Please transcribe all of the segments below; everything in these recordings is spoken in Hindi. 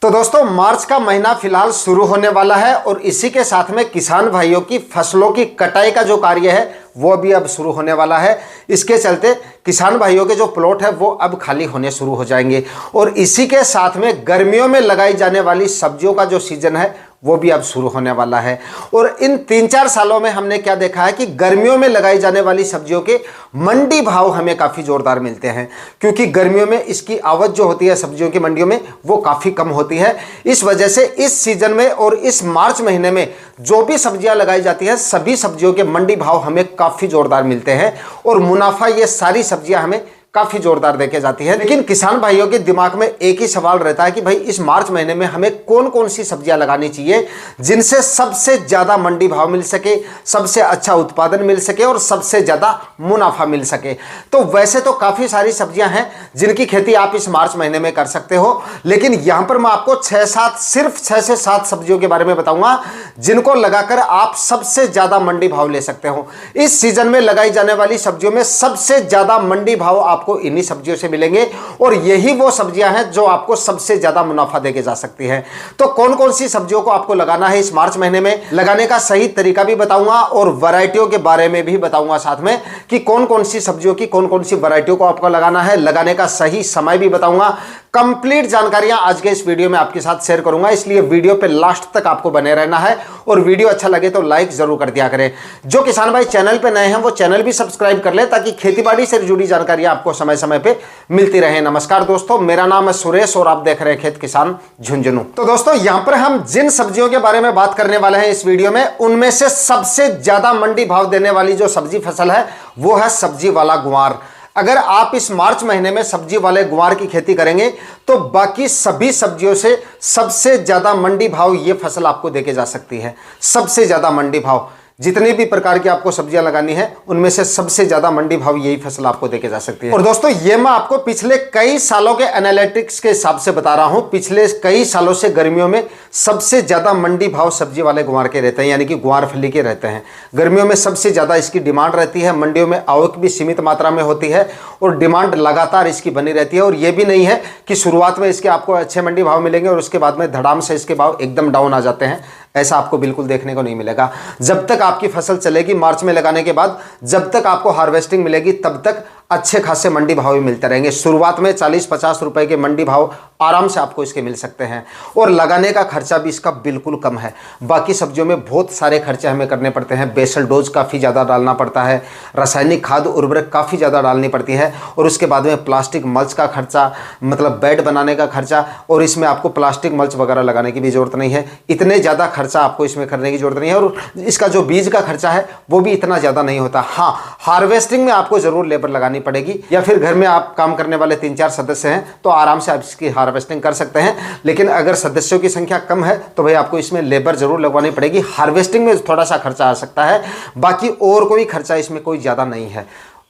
तो दोस्तों मार्च का महीना फिलहाल शुरू होने वाला है और इसी के साथ में किसान भाइयों की फसलों की कटाई का जो कार्य है वो भी अब शुरू होने वाला है। इसके चलते किसान भाइयों के जो प्लॉट है वो अब खाली होने शुरू हो जाएंगे और इसी के साथ में गर्मियों में लगाई जाने वाली सब्जियों का जो सीजन है वो भी अब शुरू होने वाला है। और इन 3-4 सालों में हमने क्या देखा है कि गर्मियों में लगाई जाने वाली सब्जियों के मंडी भाव हमें काफ़ी जोरदार मिलते हैं, क्योंकि गर्मियों में इसकी आवक जो होती है सब्जियों की मंडियों में वो काफ़ी कम होती है। इस वजह से इस सीजन में और इस मार्च महीने में जो भी सब्जियां लगाई जाती हैं सभी सब्जियों के मंडी भाव हमें काफ़ी जोरदार मिलते हैं और मुनाफा ये सारी सब्जियां हमें काफ़ी जोरदार देके जाती है। लेकिन किसान भाइयों के दिमाग में एक ही सवाल रहता है कि भाई इस मार्च महीने में हमें कौन कौन सी सब्जियां लगानी चाहिए जिनसे सबसे ज़्यादा मंडी भाव मिल सके, सबसे अच्छा उत्पादन मिल सके और सबसे ज़्यादा मुनाफा मिल सके। तो वैसे तो काफ़ी सारी सब्जियां हैं जिनकी खेती आप इस मार्च महीने में कर सकते हो, लेकिन यहाँ पर मैं आपको सिर्फ 6 से 7 सब्जियों के बारे में बताऊँगा जिनको लगाकर आप सबसे ज़्यादा मंडी भाव ले सकते हो। इस सीजन में लगाई जाने वाली सब्जियों में सबसे ज़्यादा मंडी भाव आपको इन्हीं सब्जियों से मिलेंगे और यही वो सब्जियां हैं जो आपको सबसे ज्यादा मुनाफा देके जा सकती हैं। तो कौन कौन सी सब्जियों को आपको लगाना है इस मार्च महीने में, लगाने का सही तरीका भी बताऊंगा और वैरायटियों के बारे में भी बताऊंगा साथ में कि कौन कौन सी सब्जियों की कौन कौन सी वैरायटियों को आपको लगाना है, लगाने का सही समय भी बताऊंगा। कंप्लीट जानकारियां आज के इस वीडियो में आपके साथ शेयर करूंगा, इसलिए वीडियो पे लास्ट तक आपको बने रहना है और वीडियो अच्छा लगे तो लाइक जरूर कर दिया करें। जो किसान भाई चैनल पे नए हैं वो चैनल भी सब्सक्राइब कर ले ताकि खेतीबाड़ी से जुड़ी जानकारियां आपको समय समय पे मिलती रहे। नमस्कार दोस्तों, मेरा नाम है सुरेश और आप देख रहे हैं खेत किसान झुंझुनू। तो दोस्तों यहां पर हम जिन सब्जियों के बारे में बात करने वाले हैं इस वीडियो में उनमें से सबसे ज्यादा मंडी भाव देने वाली जो सब्जी फसल है वो है सब्जी वाला गुआर। अगर आप इस मार्च महीने में सब्जी वाले गुआर की खेती करेंगे तो बाकी सभी सब्जियों से सबसे ज्यादा मंडी भाव ये फसल आपको देके जा सकती है। सबसे ज्यादा मंडी भाव जितनी भी प्रकार की आपको सब्जियां लगानी है उनमें से सबसे ज्यादा मंडी भाव यही फसल आपको देके जा सकती है। और दोस्तों ये मैं आपको पिछले कई सालों के एनालिटिक्स के हिसाब से बता रहा हूं। पिछले कई सालों से गर्मियों में सबसे ज्यादा मंडी भाव सब्जी वाले गुआर के रहते हैं, यानी कि गुआर फली के रहते हैं। गर्मियों में सबसे ज्यादा इसकी डिमांड रहती है, मंडियों में आवक भी सीमित मात्रा में होती है और डिमांड लगातार इसकी बनी रहती है। और यह भी नहीं है कि शुरुआत में इसके आपको अच्छे मंडी भाव मिलेंगे और उसके बाद में धड़ाम से इसके भाव एकदम डाउन आ जाते हैं, ऐसा आपको बिल्कुल देखने को नहीं मिलेगा। जब तक आपकी फसल चलेगी मार्च में लगाने के बाद, जब तक आपको हार्वेस्टिंग मिलेगी तब तक अच्छे खासे मंडी भाव भी मिलते रहेंगे। शुरुआत में 40-50 रुपए के मंडी भाव आराम से आपको इसके मिल सकते हैं और लगाने का खर्चा भी इसका बिल्कुल कम है। बाकी सब्जियों में बहुत सारे खर्चे हमें करने पड़ते हैं, बेसल डोज काफ़ी ज़्यादा डालना पड़ता है, रासायनिक खाद उर्वरक काफ़ी ज़्यादा डालनी पड़ती है और उसके बाद में प्लास्टिक मल्च का खर्चा, मतलब बेड बनाने का खर्चा, और इसमें आपको प्लास्टिक मल्च वगैरह लगाने की भी ज़रूरत नहीं है। इतने ज़्यादा खर्चा आपको इसमें करने की ज़रूरत नहीं है और इसका जो बीज का खर्चा है वो भी इतना ज़्यादा नहीं होता। हाँ, हार्वेस्टिंग में आपको ज़रूर लेबर लगानी पड़ेगी या फिर घर में आप काम करने वाले 3-4 सदस्य हैं तो आराम से आप इसकी हार्वेस्टिंग कर सकते हैं। लेकिन अगर सदस्यों की संख्या कम है तो भाई आपको इसमें लेबर जरूर लगवानी पड़ेगी। हार्वेस्टिंग में थोड़ा सा खर्चा आ सकता है, बाकी और कोई खर्चा इसमें कोई ज़्यादा नहीं है।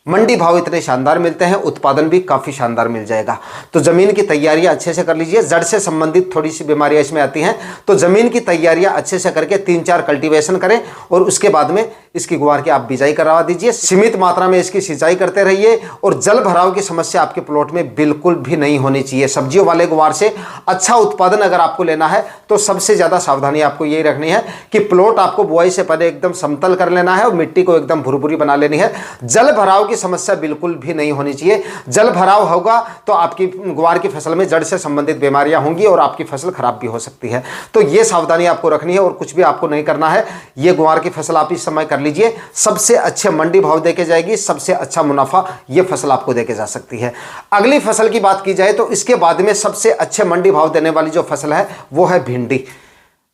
मंडी भाव इतने शानदार मिलते हैं, उत्पादन भी काफ़ी शानदार मिल जाएगा। तो ज़मीन की तैयारियां अच्छे से कर लीजिए। जड़ से संबंधित थोड़ी सी बीमारियां इसमें आती हैं, तो ज़मीन की तैयारियां अच्छे से करके 3-4 कल्टीवेशन करें और उसके बाद में इसकी गुआर की आप बिजाई करवा दीजिए। सीमित मात्रा में इसकी सिंचाई करते रहिए और जल भराव की समस्या आपके प्लॉट में बिल्कुल भी नहीं होनी चाहिए। सब्जियों वाले गुआर से अच्छा उत्पादन अगर आपको लेना है तो सबसे ज़्यादा सावधानी आपको यही रखनी है कि प्लॉट आपको बुआई से पहले एकदम समतल कर लेना है और मिट्टी को एकदम भुरभुरी बना लेनी है। जल भराव समस्या बिल्कुल भी नहीं होनी चाहिए। जल भराव होगा तो आपकी गुआर की फसल में जड़ से संबंधित बीमारियां होंगी और आपकी फसल खराब भी हो सकती है। तो ये सावधानी आपको रखनी है और कुछ भी आपको नहीं करना है। ये गुआर की फसल आप इस समय कर लीजिए, सबसे अच्छे मंडी भाव देके जाएगी, सबसे अच्छा मुनाफा ये फसल आपको देके जा सकती है। अगली फसल की बात की जाए तो इसके बाद में सबसे अच्छे मंडी भाव देने वाली जो फसल है वो है भिंडी।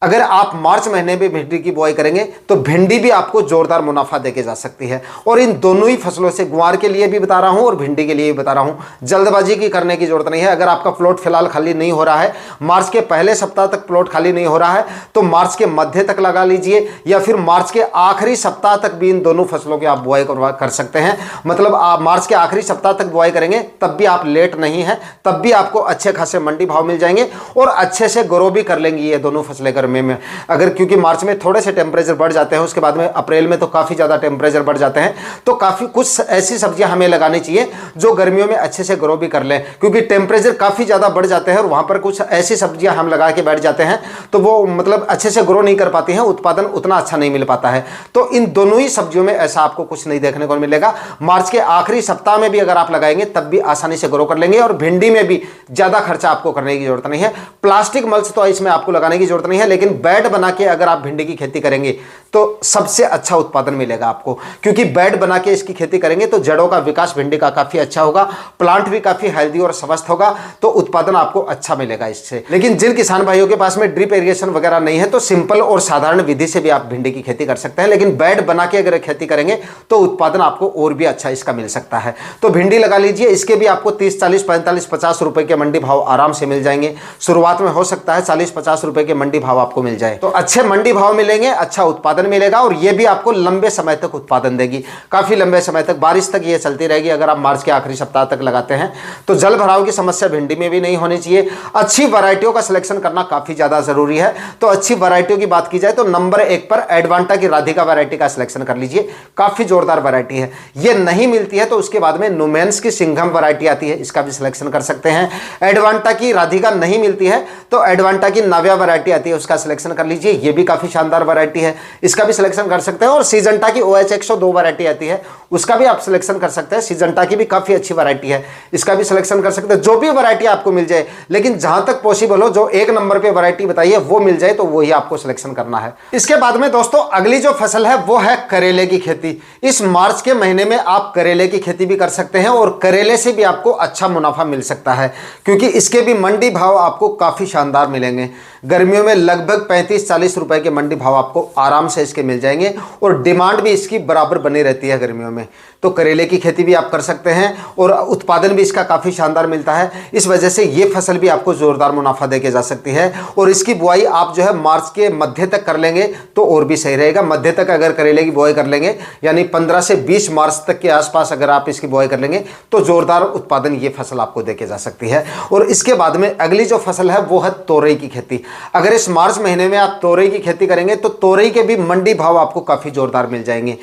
अगर आप मार्च महीने में भिंडी की बुआई करेंगे तो भिंडी भी आपको जोरदार मुनाफा देके जा सकती है। और इन दोनों ही फसलों से, गुआर के लिए भी बता रहा हूं और भिंडी के लिए भी बता रहा हूं, जल्दबाजी की करने की जरूरत नहीं है। अगर आपका प्लॉट फिलहाल खाली नहीं हो रहा है, मार्च के पहले सप्ताह तक प्लॉट खाली नहीं हो रहा है तो मार्च के मध्य तक लगा लीजिए या फिर मार्च के आखिरी सप्ताह तक भी इन दोनों फसलों की आप बुआई कर सकते हैं। मतलब आप मार्च के आखिरी सप्ताह तक बुआई करेंगे तब भी आप लेट नहीं है, तब भी आपको अच्छे खासे मंडी भाव मिल जाएंगे और अच्छे से ग्रो भी कर लेंगी ये दोनों फसलें गर्मी गर्मी में। अगर क्योंकि मार्च में थोड़े से टेम्परेचर बढ़ जाते हैं, उसके बाद में अप्रैल में तो काफ़ी ज़्यादा टेम्परेचर बढ़ जाते हैं, तो काफ़ी कुछ ऐसी सब्जियां हमें लगानी चाहिए जो गर्मियों में अच्छे से ग्रो भी कर लें, क्योंकि टेम्परेचर काफ़ी ज़्यादा बढ़ जाते हैं और वहाँ पर कुछ ऐसी सब्जियां हम लगा के बैठ जाते हैं तो वो मतलब अच्छे से ग्रो नहीं कर पाती हैं, उत्पादन उतना अच्छा नहीं मिल पाता है। तो इन दोनों ही सब्जियों में ऐसा आपको कुछ नहीं देखने को मिलेगा। मार्च के आखिरी सप्ताह में भी अगर आप लगाएंगे तब भी आसानी से ग्रो कर लेंगे, और भिंडी में भी ज़्यादा खर्चा आपको करने की जरूरत नहीं है। प्लास्टिक मल्च तो इसमें आपको लगाने की जरूरत नहीं है, लेकिन बेड बना के अगर आप भिंडी की खेती करेंगे तो सबसे अच्छा उत्पादन मिलेगा आपको, क्योंकि बेड बना के इसकी खेती करेंगे तो जड़ों का विकास भिंडी का काफ़ी अच्छा होगा, प्लांट भी काफ़ी हेल्दी और स्वस्थ होगा, तो उत्पादन आपको अच्छा मिलेगा इससे। लेकिन जिन किसान भाइयों के पास में ड्रिप इरिगेशन वगैरह नहीं है तो सिंपल और साधारण विधि से भी आप भिंडी की खेती कर सकते हैं, लेकिन बेड बना के अगर खेती करेंगे तो उत्पादन आपको और भी अच्छा इसका मिल सकता है। तो भिंडी लगा लीजिए, इसके भी आपको 30, 40, 45, 50 रुपए के मंडी भाव आराम से मिल जाएंगे। शुरुआत में हो सकता है 40-50 रुपए के मंडी भाव आपको मिल जाए, तो अच्छे मंडी भाव मिलेंगे, अच्छा उत्पादन मिलेगा, और ये भी आपको लंबे समय तक उत्पादन देगी, काफी लंबे समय तक, बारिश तक ये चलती रहेगी। अगर आप मार्च के आखिरी सप्ताह तक लगाते हैं तो जल भराव की समस्या भिंडी में भी नहीं होनी चाहिए। अच्छी वैरायटियों का सिलेक्शन करना काफी ज्यादा जरूरी है। तो अच्छी वैरायटियों की बात की जाए तो नंबर 1 पर एडवांटा की राधिका वैरायटी का सिलेक्शन कर लीजिए, काफी जोरदार वैरायटी है। ये नहीं मिलती है तो उसके बाद में नुमेंस की सिंघम वैरायटी आती है, इसका भी सिलेक्शन कर सकते हैं। एडवांटा की राधिका नहीं मिलती है तो एडवांटा की नाव्या वैरायटी आती है, उसका सिलेक्शन कर लीजिए, ये भी काफी शानदार वैरायटी है, इसका भी सिलेक्शन कर सकते हैं। और सीजंटा की OH 102 वैरायटी आती है, उसका भी आप सिलेक्शन कर सकते हैं। सीजंटा की भी काफी अच्छी वैरायटी है, इसका भी सिलेक्शन कर सकते हैं। जो भी वैरायटी आपको मिल जाए, लेकिन जहां तक पॉसिबल हो जो 1 नंबर पे वैरायटी बताइए वो मिल जाए तो वही आपको सिलेक्शन करना है। इसके बाद में दोस्तों अगली जो फसल है वो है करेले की खेती। इस मार्च के महीने में आप करेले की खेती भी कर सकते हैं और करेले से भी आपको अच्छा मुनाफा मिल सकता है, क्योंकि इसके भी मंडी भाव आपको काफी शानदार मिलेंगे। गर्मियों में लगभग 35-40 रुपए के मंडी भाव आपको आराम से इसके मिल जाएंगे, और डिमांड भी इसकी बराबर बनी रहती है गर्मियों में। तो करेले की खेती भी आप कर सकते हैं और उत्पादन भी इसका काफ़ी शानदार मिलता है। इस वजह से ये फसल भी आपको ज़ोरदार मुनाफा देके जा सकती है, और इसकी बुआई आप जो है मार्च के मध्य तक कर लेंगे तो और भी सही रहेगा। मध्य तक अगर करेले की बुआई कर लेंगे, यानी 15 से 20 मार्च तक के आसपास अगर आप इसकी बुआई कर लेंगे तो ज़ोरदार उत्पादन ये फसल आपको देके जा सकती है। और इसके बाद में अगली जो फसल है वो है तोरई की खेती। अगर इस मार्च महीने में आप तोरई की खेती करेंगे तो तोरई के भी मंडी भाव आपको काफ़ी ज़ोरदार मिल जाएंगे।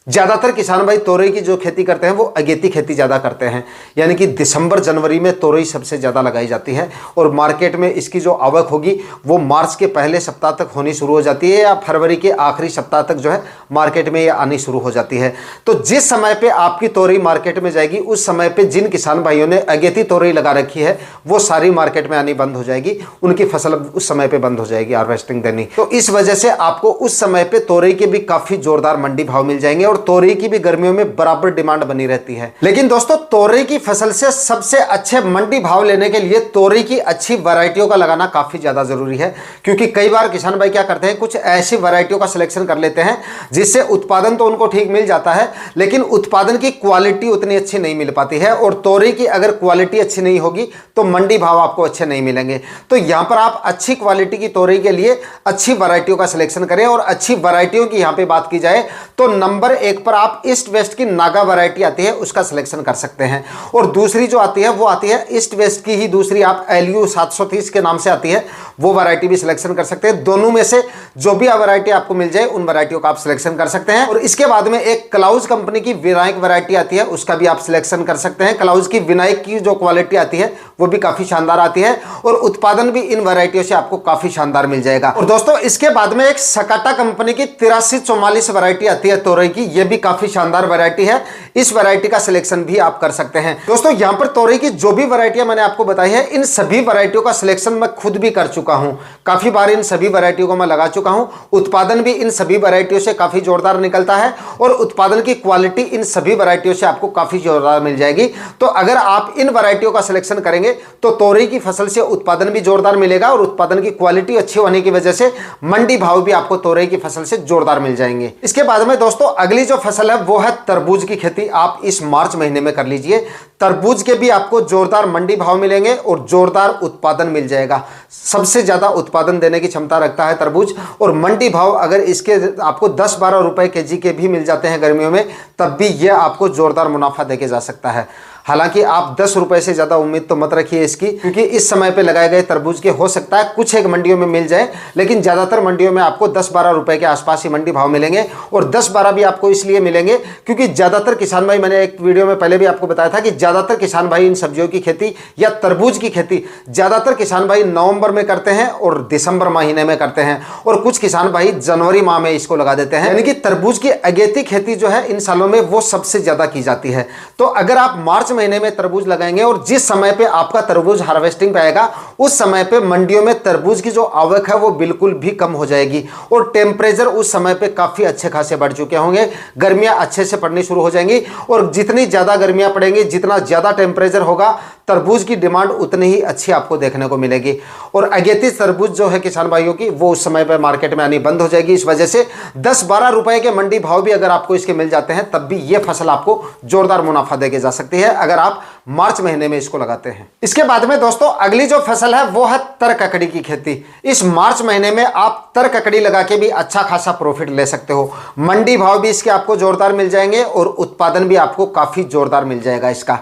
ज़्यादातर किसान भाई तोरई की जो खेती करते हैं वो अगेती खेती ज़्यादा करते हैं, यानी कि दिसंबर जनवरी में तोरई सबसे ज़्यादा लगाई जाती है, और मार्केट में इसकी जो आवक होगी वो मार्च के पहले सप्ताह तक होनी शुरू हो जाती है, या फरवरी के आखिरी सप्ताह तक जो है मार्केट में ये आनी शुरू हो जाती है। तो जिस समय पर आपकी तोरई मार्केट में जाएगी उस समय पर जिन किसान भाइयों ने अगेती तोरई लगा रखी है वो सारी मार्केट में आनी बंद हो जाएगी, उनकी फसल उस समय पर बंद हो जाएगी हार्वेस्टिंग देनी। तो इस वजह से आपको उस समय पर तोरई के भी काफ़ी जोरदार मंडी भाव मिल जाएंगे, और तोरई की भी गर्मियों में बराबर डिमांड बनी रहती है। लेकिन दोस्तों तोरई की फसल से सबसे अच्छे मंडी भाव लेने के लिए तोरई की अच्छी वैरायटियों का लगाना काफी ज्यादा जरूरी है, क्योंकि कई बार किसान भाई क्या करते हैं, कुछ ऐसी वैरायटियों का सिलेक्शन कर लेते हैं जिससे उत्पादन तो उनको ठीक मिल जाता है, लेकिन उत्पादन की क्वालिटी उतनी अच्छी नहीं मिल पाती है, और तोरई की अगर क्वालिटी अच्छी नहीं होगी तो मंडी भाव आपको अच्छे नहीं मिलेंगे। तो यहां पर आप अच्छी क्वालिटी की तोरई के लिए अच्छी वैरायटियों का सिलेक्शन करें, और अच्छी वैरायटियों की यहां पर बात की जाए तो नंबर 1 पर आप ईस्ट वेस्ट की नागा वैरायटी आती है उसका सिलेक्शन कर सकते हैं, और दूसरी जो आती है वो आती है ईस्ट वेस्ट की ही दूसरी आप LU 730 के नाम से आती है, वो वैरायटी भी सिलेक्शन कर सकते हैं। दोनों में से जो भी वैरायटी आपको मिल जाए उन वैरायटियों का आप सिलेक्शन कर सकते हैं। और इसके बाद में एक क्लाउज कंपनी की विनायक वैरायटी आती है, उसका भी आप सिलेक्शन कर सकते हैं। क्लाउज की विनायक की जो क्वालिटी आती है वो भी काफी शानदार आती है, और उत्पादन भी इन वैरायटियों से आपको काफी शानदार मिल जाएगा। और दोस्तों इसके बाद में एक सकाटा कंपनी की 8344 वैरायटी आती है तोरई की, ये भी काफी शानदार वैरायटी है, इस वैरायटी का सिलेक्शन भी आप कर सकते हैं। दोस्तों यहां पर तोरई की जो भी वैरायटियां मैंने आपको बताई है, इन सभी वैरायटियों का सिलेक्शन मैं खुद भी कर चुका हूं, काफी बार इन सभी वैरायटियों को मैं लगा चुका हूं। उत्पादन भी इन सभी वैरायटियों से काफी जोरदार निकलता है, और उत्पादन की क्वालिटी इन सभी वैरायटियों से आपको काफी जोरदार मिल जाएगी। तो अगर आप इन वैरायटियों का सिलेक्शन करेंगे तो तोरई की फसल से उत्पादन भी जोरदार मिलेगा, और उत्पादन की क्वालिटी अच्छी होने की वजह से मंडी भाव भी आपको तोरई की फसल से जोरदार मिल जाएंगे। इसके बाद में दोस्तों अगली जो फसल है वो है तरबूज की खेती। आप इस मार्च महीने में कर लीजिए। तरबूज के भी आपको जोरदार मंडी भाव मिलेंगे और जोरदार उत्पादन मिल जाएगा। सबसे ज्यादा उत्पादन देने की क्षमता रखता है तरबूज, और मंडी भाव अगर इसके आपको 10-12 रुपए केजी के भी मिल जाते हैं गर्मियों में, तब भी यह आपको जोरदार मुनाफा देके जा सकता है। हालांकि आप 10 रुपए से ज़्यादा उम्मीद तो मत रखिए इसकी, क्योंकि इस समय पे लगाए गए तरबूज के हो सकता है कुछ एक मंडियों में मिल जाए, लेकिन ज़्यादातर मंडियों में आपको 10-12 रुपए के आसपास ही मंडी भाव मिलेंगे। और 10-12 भी आपको इसलिए मिलेंगे क्योंकि ज़्यादातर किसान भाई, मैंने एक वीडियो में पहले भी आपको बताया था कि ज़्यादातर किसान भाई इन सब्जियों की खेती या तरबूज की खेती ज़्यादातर किसान भाई नवंबर में करते हैं और दिसंबर महीने में करते हैं, और कुछ किसान भाई जनवरी माह में इसको लगा देते हैं। यानी कि तरबूज की अगेती खेती जो है इन सालों में वो सबसे ज़्यादा की जाती है। तो अगर आप मार्च महीने में तरबूज लगाएंगे और जिस समय पे आपका तरबूज हार्वेस्टिंग पे आएगा उस समय पे मंडियों में तरबूज की जो आवक है वो बिल्कुल भी कम हो जाएगी, और टेम्परेचर उस समय पे काफ़ी अच्छे खासे बढ़ चुके होंगे, गर्मियाँ अच्छे से पड़नी शुरू हो जाएंगी, और जितनी ज़्यादा गर्मियाँ पड़ेंगी, जितना ज़्यादा टेम्परेचर होगा, तरबूज की डिमांड उतनी ही अच्छी आपको देखने को मिलेगी। और अगेती तरबूज जो है किसान भाइयों की वो उस समय पर मार्केट में आनी बंद हो जाएगी। इस वजह से 10-12 रुपए के मंडी भाव भी अगर आपको इसके मिल जाते हैं तब भी ये फसल आपको जोरदार मुनाफा देके जा सकती है अगर आप मार्च महीने में इसको लगाते हैं। इसके बाद में दोस्तों अगली जो फसल है वो है तर ककड़ी की खेती। इस मार्च महीने में आप तर ककड़ी लगा के भी अच्छा खासा प्रॉफिट ले सकते हो। मंडी भाव भी इसके आपको जोरदार मिल जाएंगे और उत्पादन भी आपको काफी जोरदार मिल जाएगा इसका।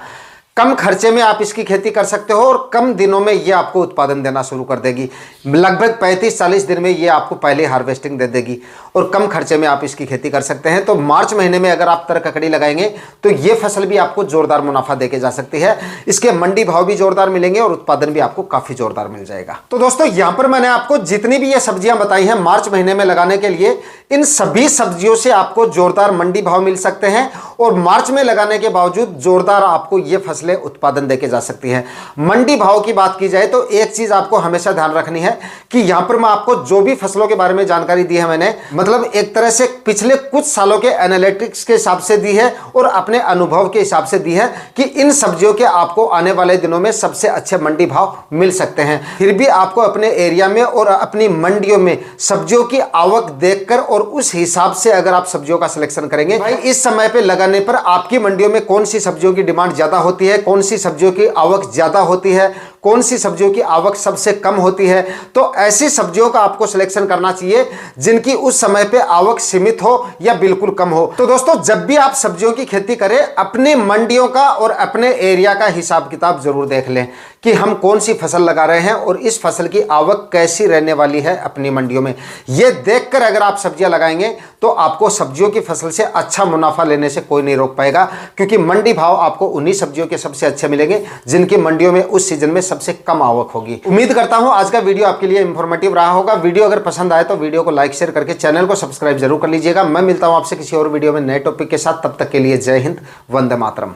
कम खर्चे में आप इसकी खेती कर सकते हो और कम दिनों में ये आपको उत्पादन देना शुरू कर देगी। लगभग 35-40 दिन में ये आपको पहले हार्वेस्टिंग दे देगी और कम खर्चे में आप इसकी खेती कर सकते हैं। तो मार्च महीने में अगर आप तर ककड़ी लगाएंगे तो ये फसल भी आपको जोरदार मुनाफा देके जा सकती है। इसके मंडी भाव भी जोरदार मिलेंगे और उत्पादन भी आपको काफ़ी जोरदार मिल जाएगा। तो दोस्तों यहाँ पर मैंने आपको जितनी भी ये सब्जियां बताई हैं मार्च महीने में लगाने के लिए, इन सभी सब्जियों से आपको जोरदार मंडी भाव मिल सकते हैं और मार्च में लगाने के बावजूद जोरदार आपको ये फसलें उत्पादन देके जा सकती हैं। मंडी भाव की बात की जाए तो एक चीज आपको हमेशा ध्यान रखनी है कि यहां पर मैं आपको जो भी फसलों के बारे में जानकारी दी है मैंने मतलब एक तरह से पिछले कुछ सालों के एनालिटिक्स के हिसाब से दी है और अपने अनुभव के हिसाब से दी है कि इन सब्जियों के आपको आने वाले दिनों में सबसे अच्छे मंडी भाव मिल सकते हैं। फिर भी आपको अपने एरिया में और अपनी मंडियों में सब्जियों की आवक देखकर और उस हिसाब से अगर आप सब्जियों का सिलेक्शन करेंगे, भाई इस समय पे लगाने पर आपकी मंडियों में कौन सी सब्जियों की डिमांड ज्यादा होती है, कौन सी सब्जियों की आवक ज्यादा होती है, कौन सी सब्जियों की आवक सबसे कम होती है, तो ऐसी सब्जियों का आपको सिलेक्शन करना चाहिए जिनकी उस समय पे आवक सीमित हो या बिल्कुल कम हो। तो दोस्तों जब भी आप सब्जियों की खेती करें अपनी मंडियों का और अपने एरिया का हिसाब किताब जरूर देख लें कि हम कौन सी फसल लगा रहे हैं और इस फसल की आवक कैसी रहने वाली है अपनी मंडियों में। ये देखकर अगर आप सब्जियां लगाएंगे तो आपको सब्जियों की फसल से अच्छा मुनाफा लेने से कोई नहीं रोक पाएगा, क्योंकि मंडी भाव आपको उन्हीं सब्जियों के सबसे अच्छे मिलेंगे जिनकी मंडियों में उस सीजन में सबसे कम आवक होगी। उम्मीद करता हूं आज का वीडियो आपके लिए इंफॉर्मेटिव रहा होगा। वीडियो अगर पसंद आए तो वीडियो को लाइक शेयर करके चैनल को सब्सक्राइब जरूर कर लीजिएगा। मैं मिलता हूं आपसे किसी और वीडियो में नए टॉपिक के साथ, तब तक के लिए जय हिंद, वंदे मातरम।